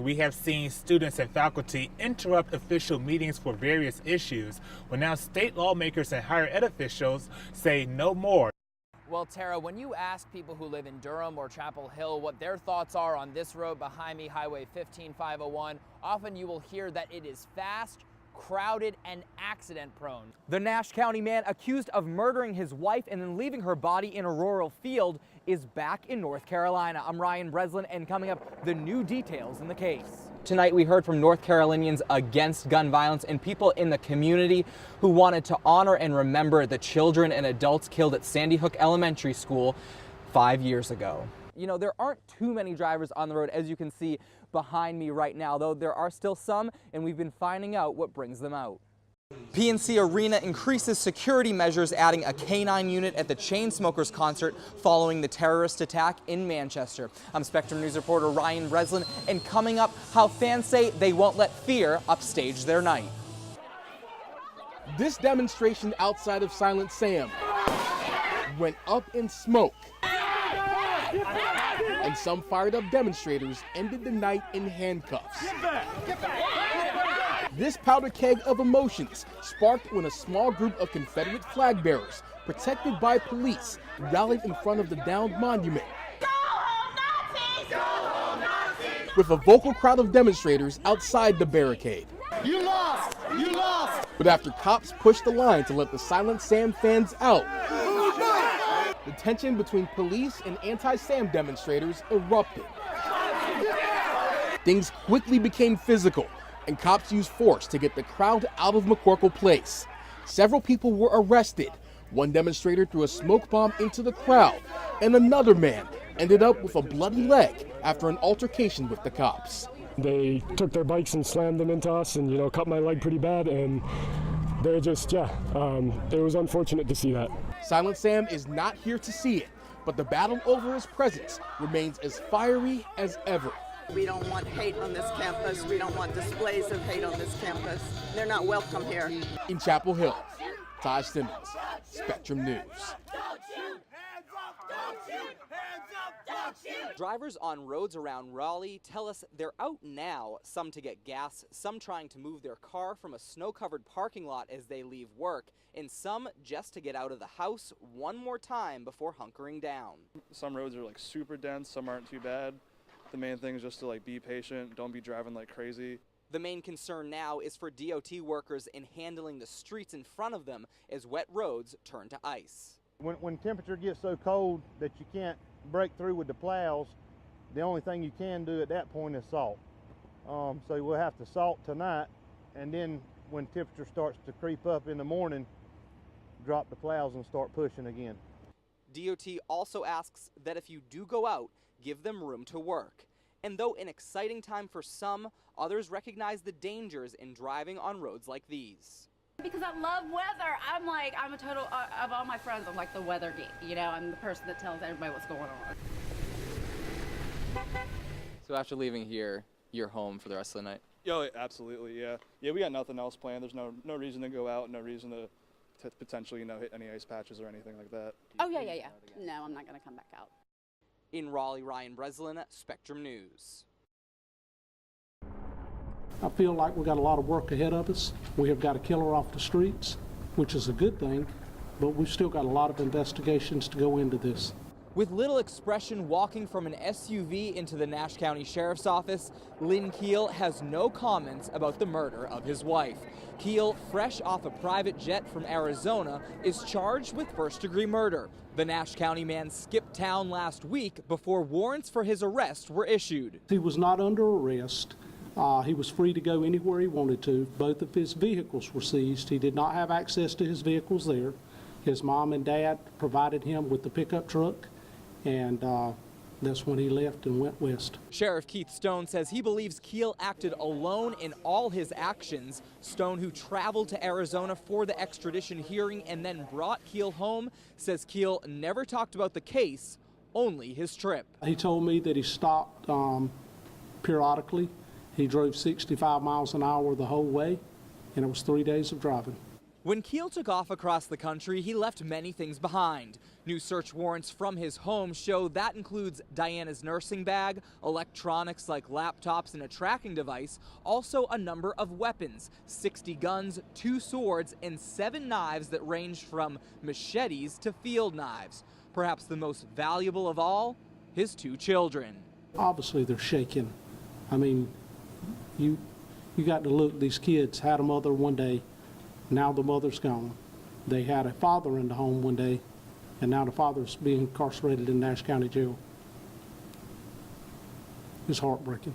We have seen students and faculty interrupt official meetings for various issues, when now state lawmakers and higher ed officials say no more. Well, Tara, when you ask people who live in Durham or Chapel Hill what their thoughts are on this road behind me, Highway 15501, often you will hear that it is fast, crowded, and accident-prone. The Nash County man accused of murdering his wife and then leaving her body in a rural field is back in North Carolina. I'm Ryan Breslin, and coming up, the new details in the case. Tonight, we heard from North Carolinians against gun violence and people in the community who wanted to honor and remember the children and adults killed at Sandy Hook Elementary School 5 years ago. You know, there aren't too many drivers on the road, as you can see behind me right now, though there are still some, and we've been finding out what brings them out. PNC Arena increases security measures, adding a K-9 unit at the Chainsmokers concert following the terrorist attack in Manchester. I'm Spectrum News reporter Ryan Breslin, and coming up, how fans say they won't let fear upstage their night. This demonstration outside of Silent Sam went up in smoke, and some fired up demonstrators ended the night in handcuffs. Get back! Get back! This powder keg of emotions sparked when a small group of Confederate flag bearers, protected by police, rallied in front of the downed monument. Go home, Nazis! Go home, Nazis! With a vocal crowd of demonstrators outside the barricade. You lost! You lost! But after cops pushed the line to let the Silent Sam fans out, the tension between police and anti-Sam demonstrators erupted. Things quickly became physical, and cops used force to get the crowd out of McCorkle Place. Several people were arrested. One demonstrator threw a smoke bomb into the crowd, and another man ended up with a bloody leg after an altercation with the cops. They took their bikes and slammed them into us and, cut my leg pretty bad, and they're just, it was unfortunate to see that. Silent Sam is not here to see it, but the battle over his presence remains as fiery as ever. We don't want hate on this campus. We don't want displays of hate on this campus. They're not welcome here. In Chapel Hill, Taj Simmons, Spectrum News. Drivers on roads around Raleigh tell us they're out now, some to get gas, some trying to move their car from a snow-covered parking lot as they leave work, and some just to get out of the house one more time before hunkering down. Some roads are super dense, some aren't too bad. The main thing is just to be patient, don't be driving like crazy. The main concern now is for DOT workers in handling the streets in front of them as wet roads turn to ice. When temperature gets so cold that you can't break through with the plows, the only thing you can do at that point is salt. So we'll have to salt tonight, and then when temperature starts to creep up in the morning, drop the plows and start pushing again. DOT also asks that if you do go out, give them room to work. And though an exciting time for some, others recognize the dangers in driving on roads like these. Because I love weather. I'm a total, of all my friends, I'm like the weather geek. I'm the person that tells everybody what's going on. So after leaving here, you're home for the rest of the night? Oh, absolutely, yeah. Yeah, we got nothing else planned. There's no reason to go out, no reason to potentially, hit any ice patches or anything like that. Oh, yeah. No, I'm not going to come back out. In Raleigh, Ryan Breslin, Spectrum News. I feel like we've got a lot of work ahead of us. We have got a killer off the streets, which is a good thing, but we've still got a lot of investigations to go into this. With little expression walking from an SUV into the Nash County Sheriff's Office, Lynn Keel has no comments about the murder of his wife. Keel, fresh off a private jet from Arizona, is charged with first-degree murder. The Nash County man skipped town last week before warrants for his arrest were issued. He was not under arrest. He was free to go anywhere he wanted to. Both of his vehicles were seized. He did not have access to his vehicles there. His mom and dad provided him with the pickup truck, and that's when he left and went west. Sheriff Keith Stone says he believes Keel acted alone in all his actions. Stone, who traveled to Arizona for the extradition hearing and then brought Keel home, says Keel never talked about the case, only his trip. He told me that he stopped periodically. He drove 65 miles an hour the whole way, and it was 3 days of driving. When Keel took off across the country, he left many things behind. New search warrants from his home show that includes Diana's nursing bag, electronics like laptops and a tracking device, also a number of weapons, 60 guns, 2 swords, and 7 knives that ranged from machetes to field knives. Perhaps the most valuable of all, his 2 children. Obviously they're shaken. I mean, you got to look, these kids had a mother one day, now the mother's gone. They had a father in the home one day, and now the father's being incarcerated in Nash County Jail. It's heartbreaking.